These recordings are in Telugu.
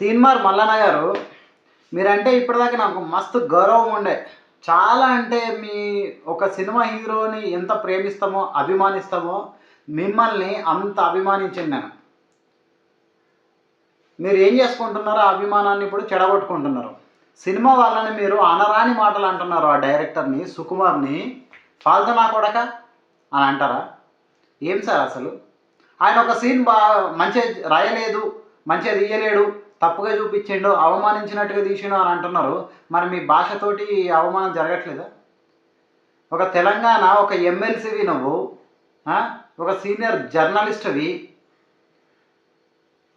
తీన్మార్ మల్లన్న గారు, మీరంటే ఇప్పటిదాకా నాకు మస్తు గౌరవం ఉండే. చాలా అంటే మీ ఒక సినిమా హీరోని ఎంత ప్రేమిస్తామో, అభిమానిస్తామో, మిమ్మల్ని అంత అభిమానించాను నేను. మీరు ఏం చేసుకుంటున్నారో ఆ అభిమానాన్ని ఇప్పుడు చెడగొట్టుకుంటున్నారు. సినిమా వాళ్ళని మీరు అనరాని మాటలు అంటున్నారు. ఆ డైరెక్టర్ని సుకుమార్ని ఫాల్తు నా కొడక అని అంటారా? ఏం సార్ అసలు? ఆయన ఒక సీన్ మంచిగా రాయలేదు, మంచిగా తీయలేడు, తప్పుగా చూపించిండు, అవమానించినట్టుగా తీసిండు అని అంటున్నారు. మరి మీ భాషతోటి అవమానం జరగట్లేదా? ఒక తెలంగాణ ఒక ఎమ్మెల్సీవి నువ్వు, ఒక సీనియర్ జర్నలిస్ట్వి,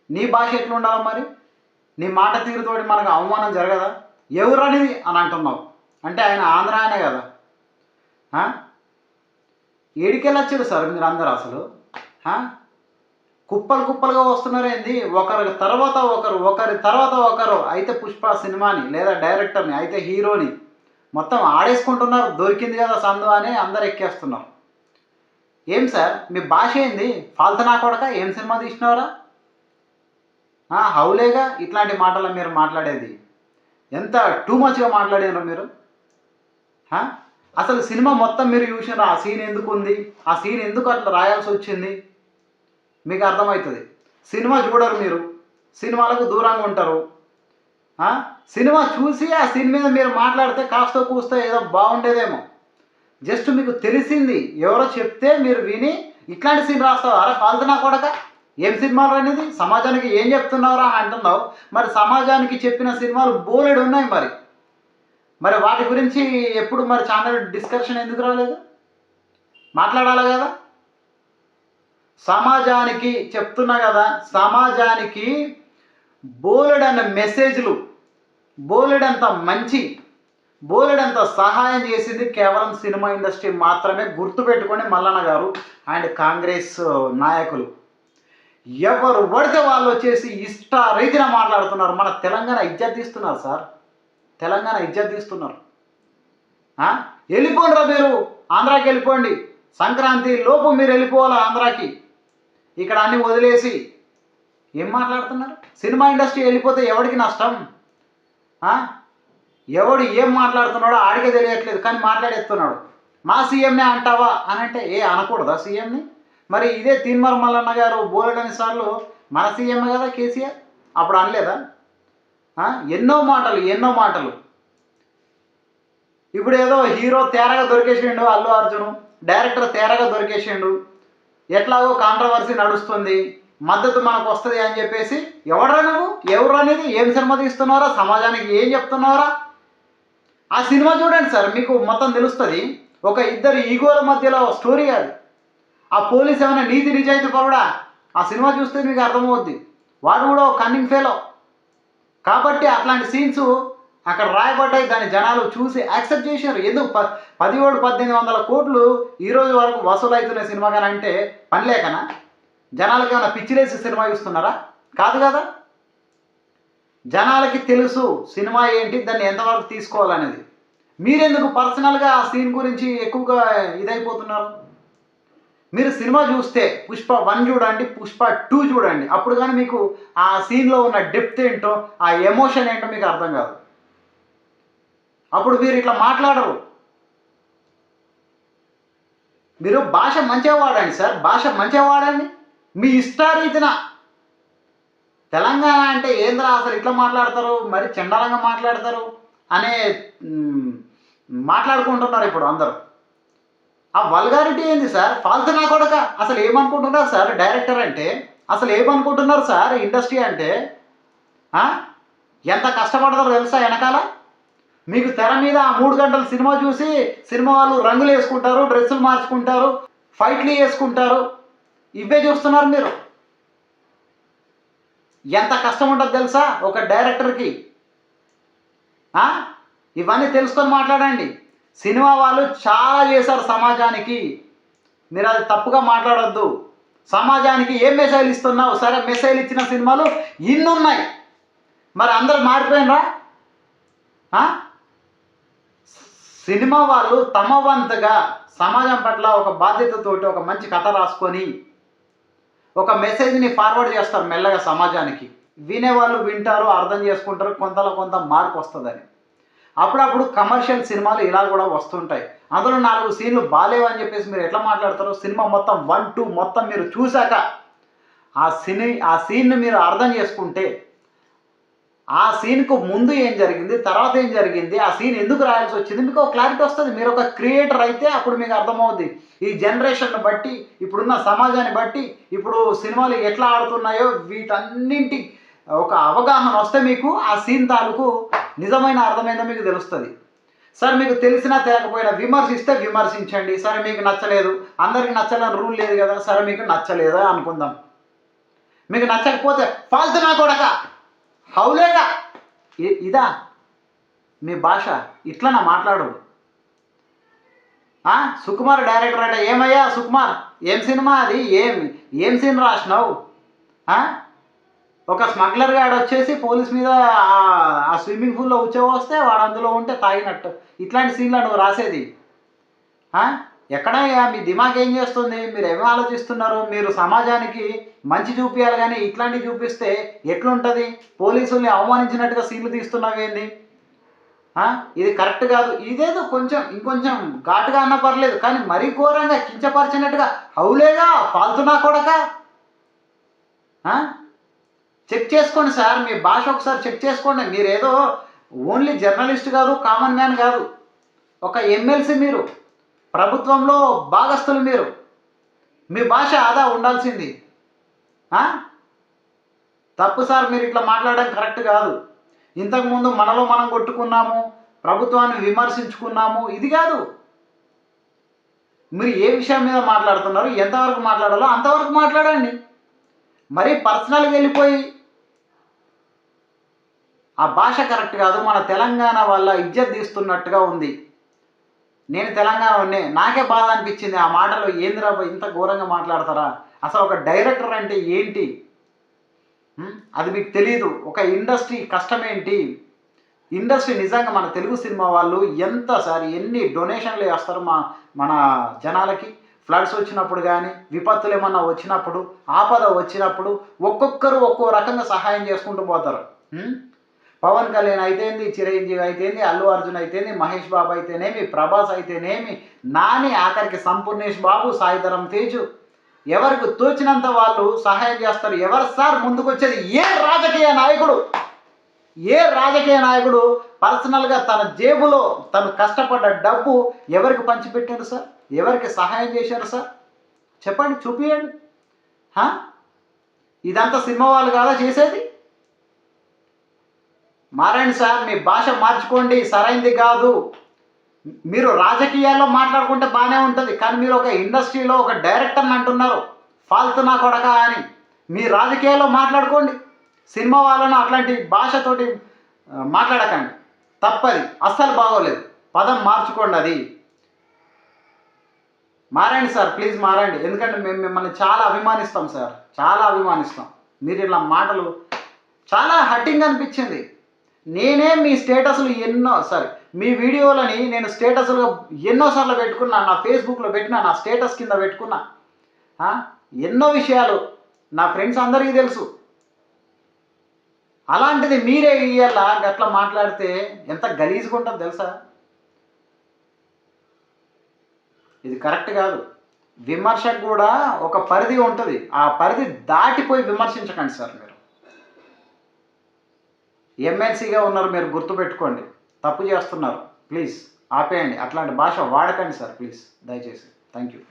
నీ భాష ఎట్లుండాలి మరి? నీ మాట తీరుతోటి మనకు అవమానం జరగదా? ఎవరని అని అంటున్నావు అంటే ఆయన ఆంధ్ర అనే కదా. ఏడికెళ్ళొచ్చారు సార్ మీరు అందరు అసలు? కుప్పలు కుప్పలుగా వస్తున్నారేంది? ఒకరి తర్వాత ఒకరు అయితే పుష్ప సినిమాని లేదా డైరెక్టర్ని అయితే హీరోని మొత్తం ఆడేసుకుంటున్నారు. దొరికింది కదా సందు అని అందరు ఎక్కేస్తున్నారు. ఏం సార్ మీ భాష ఏంది? ఫాల్తు నా కొడక ఏం సినిమా తీసినవరా? హౌలేగా ఇట్లాంటి మాటలు మీరు మాట్లాడేది ఎంత టూ మచ్గా మాట్లాడారు మీరు. అసలు సినిమా మొత్తం మీరు చూసినారు. ఆ సీన్ ఎందుకు ఉంది, ఆ సీన్ ఎందుకు అట్లా రాయాల్సి వచ్చింది మీకు అర్థమవుతుంది. సినిమా చూడరు మీరు, సినిమాలకు దూరంగా ఉంటారు. సినిమా చూసి ఆ సీన్ మీద మీరు మాట్లాడితే కాస్త కూస్తో ఏదో బాగుండేదేమో. జస్ట్ మీకు తెలిసింది ఎవరో చెప్తే మీరు విని ఇట్లాంటి సీన్ రాస్తావు. అరే ఫాల్తు నా కొడక ఏం సినిమాలు అనేది? సమాజానికి ఏం చెప్తున్నావురా అని అంటున్నావు. మరి సమాజానికి చెప్పిన సినిమాలు బోలెడు ఉన్నాయి. మరి వాటి గురించి ఎప్పుడు మరి ఛానల్ డిస్కషన్ ఎందుకు రాలేదు? మాట్లాడాలి కదా. సమాజానికి చెప్తున్నా కదా, సమాజానికి బోలెడన్న మెసేజ్లు, బోలెడంత మంచి, బోలెడంత సహాయం చేసింది కేవలం సినిమా ఇండస్ట్రీ మాత్రమే. గుర్తుపెట్టుకొని మల్లన్న గారు అండ్ కాంగ్రెస్ నాయకులు ఎవరు పడితే వాళ్ళు వచ్చేసి ఇష్టారీతిన మాట్లాడుతున్నారు. మన తెలంగాణ ఇజ్జత్ తీస్తున్నారు సార్, తెలంగాణ ఇజ్జత్ తీస్తున్నారు. వెళ్ళిపోండిరా మీరు, ఆంధ్రాకి వెళ్ళిపోండి. సంక్రాంతి లోపు మీరు వెళ్ళిపోవాలి ఆంధ్రాకి. ఇక్కడ అన్నీ వదిలేసి ఏం మాట్లాడుతున్నారు? సినిమా ఇండస్ట్రీ వెళ్ళిపోతే ఎవడికి నష్టం? ఎవడు ఏం మాట్లాడుతున్నాడో ఆడికే తెలియట్లేదు, కానీ మాట్లాడేస్తున్నాడు. మా సీఎంనే అంటావా అని అంటే అనకూడదా సీఎంని? మరి ఇదే తీన్మార్ మల్లన్న గారు బోలెడని సార్లు మన సీఎం కదా కేసీఆర్, అప్పుడు అనలేదా? ఎన్నో మాటలు. ఇప్పుడు ఏదో హీరో తేరగా దొరికేసిండు అల్లు అర్జున్, డైరెక్టర్ తేరగా దొరికేసిండు, ఎట్లాగో కాంట్రవర్సీ నడుస్తుంది, మద్దతు మనకు వస్తుంది అని చెప్పేసి ఎవడరా నువ్వు? ఎవరు అనేది? ఏం సినిమా తీస్తున్నారా? సమాజానికి ఏం చెప్తున్నారా? ఆ సినిమా చూడండి సార్, మీకు మొత్తం తెలుస్తుంది. ఒక ఇద్దరు ఈగోల మధ్యలో స్టోరీ అది. ఆ పోలీస్ ఏమైనా నీతి నిజాయితీ పరుడా? ఆ సినిమా చూస్తే మీకు అర్థమవుద్ది. వాడు కూడా ఒక కన్నింగ్ ఫెలో. కాబట్టి అట్లాంటి సీన్స్ అక్కడ రాయబడ్డాయి. దాన్ని జనాలు చూసి యాక్సెప్ట్ చేశారు. ఎందుకు 1700-1800 కోట్లు ఈరోజు వరకు వసూలు అవుతున్న సినిమా కానీ అంటే పని లేకనా? జనాలకి ఏమైనా పిచ్చిలేసి సినిమా చూస్తున్నారా? కాదు కదా. జనాలకి తెలుసు సినిమా ఏంటి, దాన్ని ఎంతవరకు తీసుకోవాలనేది. మీరెందుకు పర్సనల్గా ఆ సీన్ గురించి ఎక్కువగా ఇదైపోతున్నారు? మీరు సినిమా చూస్తే పుష్ప 1 చూడండి, పుష్ప 2 చూడండి. అప్పుడు కానీ మీకు ఆ సీన్లో ఉన్న డెప్త్ ఏంటో, ఆ ఎమోషన్ ఏంటో మీకు అర్థం కాదు. అప్పుడు మీరు ఇట్లా మాట్లాడరు. మీరు భాష మంచిగా వాడండి సార్, భాష మంచిగా వాడండి. మీ ఇష్టారీతిన తెలంగాణ అంటే ఏంద్రా అసలు ఇట్లా మాట్లాడతారు, మరి చండాలంగా మాట్లాడతారు అనే మాట్లాడుకుంటున్నారు ఇప్పుడు అందరూ. ఆ వల్గారిటీ ఏంది సార్? ఫాల్తు నా కొడక అసలు ఏమనుకుంటున్నారు సార్? డైరెక్టర్ అంటే అసలు ఏమనుకుంటున్నారు సార్? ఇండస్ట్రీ అంటే ఎంత కష్టపడతారో తెలుసా వెనకాల? మీకు తెర మీద ఆ 3 గంటల సినిమా చూసి సినిమా వాళ్ళు రంగులు వేసుకుంటారు, డ్రెస్సులు మార్చుకుంటారు, ఫైట్లు వేసుకుంటారు, ఇవే చూస్తున్నారు మీరు. ఎంత కష్టం ఉంటుంది తెలుసా ఒక డైరెక్టర్కి? ఇవన్నీ తెలుసుకొని మాట్లాడండి. సినిమా వాళ్ళు చాలా చేశారు సమాజానికి, మీరు అది తప్పుగా మాట్లాడొద్దు. సమాజానికి ఏం మెసేజ్ ఇస్తున్నావు? సరే మెసేజ్ ఇచ్చిన సినిమాలు ఇన్ని ఉన్నాయి, మరి అందరు మారిపోయినరా? సినిమా వాళ్ళు తమ వంతుగా సమాజం పట్ల ఒక బాధ్యతతోటి ఒక మంచి కథ రాసుకొని ఒక మెసేజ్ని ఫార్వర్డ్ చేస్తారు మెల్లగా సమాజానికి. వినేవాళ్ళు వింటారు, అర్థం చేసుకుంటారు, కొంతలో కొంత మార్పు వస్తుందని. అప్పుడప్పుడు కమర్షియల్ సినిమాలు ఇలా కూడా వస్తుంటాయి. అందులో 4 సీన్లు బాలేవని చెప్పేసి మీరు ఎట్లా మాట్లాడతారో, సినిమా మొత్తం 1, 2 మొత్తం మీరు చూశాక ఆ సీన్‌ని మీరు అర్థం చేసుకుంటే, ఆ సీన్‌కు ముందు ఏం జరిగింది, తర్వాత ఏం జరిగింది, ఆ సీన్ ఎందుకు రాయాల్సొచ్చింది, మీకు ఒక క్లారిటీ వస్తది. మీరొక క్రియేటర్ అయితే అప్పుడు మీకు అర్థమవుద్ది. ఈ జనరేషన్‌ని బట్టి, ఇప్పుడున్న సమాజాన్ని బట్టి, ఇప్పుడు సినిమాలు ఎట్లా ఆడుతున్నాయో వీటన్నింటి ఒక అవగాహన వస్తే మీకు ఆ సీన్ తాలూకు నిజమైన అర్థమేందో మీకు తెలుస్తది. సరే మీకు తెలిసినా తెలియకపోయినా విమర్శిస్తే విమర్శించండి. సరే మీకు నచ్చలేదు, అందరికి నచ్చాలని రూల్ లేదు కదా! సరే మీకు నచ్చలేదా అనుకుందాం. మీకు నచ్చకపోతే ఫాల్తు నా కొడకా! హౌలేగా! ఇదా మీ భాష? ఇట్లనా మాట్లాడుడు? సుకుమార్ డైరెక్టర్ అంటే ఏమయ్యా సుకుమార్, ఏం సినిమా అది? ఏం సీన్ రాసినావు? ఒక స్మగ్లర్ గాడు వచ్చేసి పోలీస్ మీద ఆ స్విమ్మింగ్ పూల్‌లో ఉచ్చబోస్తే వాడు అందులో ఉంటే తాగినట్టు. ఇట్లాంటి సీన్‌లా నువ్వు రాసేది? ఎక్కడయ్యా మీ దిమాగ్ ఏం చేస్తుంది? మీరేమి ఆలోచిస్తున్నారు? మీరు సమాజానికి మంచి చూపియాలి గానీ ఇట్లాంటివి చూపిస్తే ఎట్లుంటది? పోలీసుల్ని అవమానించినట్టుగా సీన్‌లు తీస్తున్నావేంది? ఇది కరెక్ట్ కాదు. ఇదేదో ఇంకొంచెం ఘాటుగా అన్నా పర్లేదు. కానీ మరీ ఘోరంగా కించపరిచినట్టుగా హౌలేగా, ఫాల్తు నా కొడకా! చెక్ చేసుకోండి సార్. మీ భాష ఒకసారి చెక్ చేసుకోండి. మీరేదో ఓన్లీ జర్నలిస్ట్ కాదు, కామన్ మ్యాన్ కాదు. ఒక ఎమ్మెల్సీ మీరు. ప్రభుత్వంలో భాగస్థులు మీరు. మీ భాష ఆదా ఉండాల్సింది. తప్పు సార్, మీరు ఇట్లా మాట్లాడడం కరెక్ట్ కాదు. ఇంతకుముందు మనలో మనం కొట్టుకున్నాము, ప్రభుత్వాన్ని విమర్శించుకున్నాము, ఇది కాదు. మీరు ఏ విషయం మీద మాట్లాడుతున్నారు, ఎంతవరకు మాట్లాడాలో అంతవరకు మాట్లాడండి. మరీ పర్సనల్‌గా వెళ్ళిపోయి ఆ భాష కరెక్ట్ కాదు. మన తెలంగాణ వాళ్ళ ఇజ్జత్ తీస్తున్నట్టుగా ఉంది. నేను తెలంగాణలోనే, నాకే బాధ అనిపించింది ఆ మాటలు. ఏందిరా ఇంత ఘోరంగా మాట్లాడతారా? అసలు ఒక డైరెక్టర్ అంటే ఏంటి? అది మీకు తెలీదు. ఒక ఇండస్ట్రీ కష్టమేంటి? ఇండస్ట్రీ నిజంగా మన తెలుగు సినిమా వాళ్ళు ఎన్ని డొనేషన్లు వేస్తారు మన జనాలకి. ఫ్లడ్స్ వచ్చినప్పుడు కానీ, విపత్తులు ఏమన్నా వచ్చినప్పుడు, ఆపద వచ్చినప్పుడు ఒక్కొక్కరు ఒక్కో రకంగా సహాయం చేసుకుంటూ పోతారు. పవన్ కళ్యాణ్ అయితేంది, చిరంజీవి అయితేంది, అల్లు అర్జున్ అయితేంది, మహేష్ బాబు అయితేనేమి, ప్రభాస్ అయితేనేమి, నాని, ఆఖరికి సంపూర్ణేష్ బాబు, సాయిధరం తేజు, ఎవరికి తోచినంత వాళ్ళు సహాయం చేస్తారు. ఎవరు సార్ ముందుకొచ్చేది? ఏ రాజకీయ నాయకుడు పర్సనల్గా తన జేబులో తను కష్టపడ్డ డబ్బు ఎవరికి పంచిపెట్టారు సార్? ఎవరికి సహాయం చేశారు సార్? చెప్పండి, చూపియండి. ఇదంతా సినిమా వాళ్ళు కాదా చేసేది? మారండి సార్, మీ భాష మార్చుకోండి, సరైంది కాదు. మీరు రాజకీయాల్లో మాట్లాడుకుంటే బాగానే ఉంటుంది, కానీ మీరు ఒక ఇండస్ట్రీలో ఒక డైరెక్టర్ని అంటున్నారు ఫాల్తు నా కొడక అని. మీ రాజకీయాల్లో మాట్లాడుకోండి. సినిమా వాళ్ళను అట్లాంటి భాషతోటి మాట్లాడకండి. తప్పది, అస్సలు బాగోలేదు. పదం మార్చుకోండి. అది మారండి సార్, ప్లీజ్ మారండి. ఎందుకంటే మేము మిమ్మల్ని చాలా అభిమానిస్తాం సార్, చాలా అభిమానిస్తాం. మీరు ఇలా మాటలు చాలా హర్టింగ్ అనిపించింది. నేనే మీ స్టేటస్లు మీ వీడియోలని నేను స్టేటస్లుగా ఎన్నోసార్లు పెట్టుకున్నా. నా ఫేస్బుక్లో పెట్టినా, నా స్టేటస్ కింద పెట్టుకున్నా. ఎన్నో విషయాలు నా ఫ్రెండ్స్ అందరికీ తెలుసు. అలాంటిది మీరే ఇయ్యాల గట్లా మాట్లాడితే ఎంత గలీజ్గా ఉంటుందో తెలుసా? ఇది కరెక్ట్ కాదు. విమర్శకు కూడా ఒక పరిధి ఉంటుంది. ఆ పరిధి దాటిపోయి విమర్శించకండి సార్. మీరు ఎమ్మెల్సీగా ఉన్నారు, మీరు గుర్తుపెట్టుకోండి. తప్పు చేస్తున్నారు, ప్లీజ్ ఆపేయండి. అట్లాంటి భాష వాడకండి సార్, ప్లీజ్ దయచేసి. Thank you.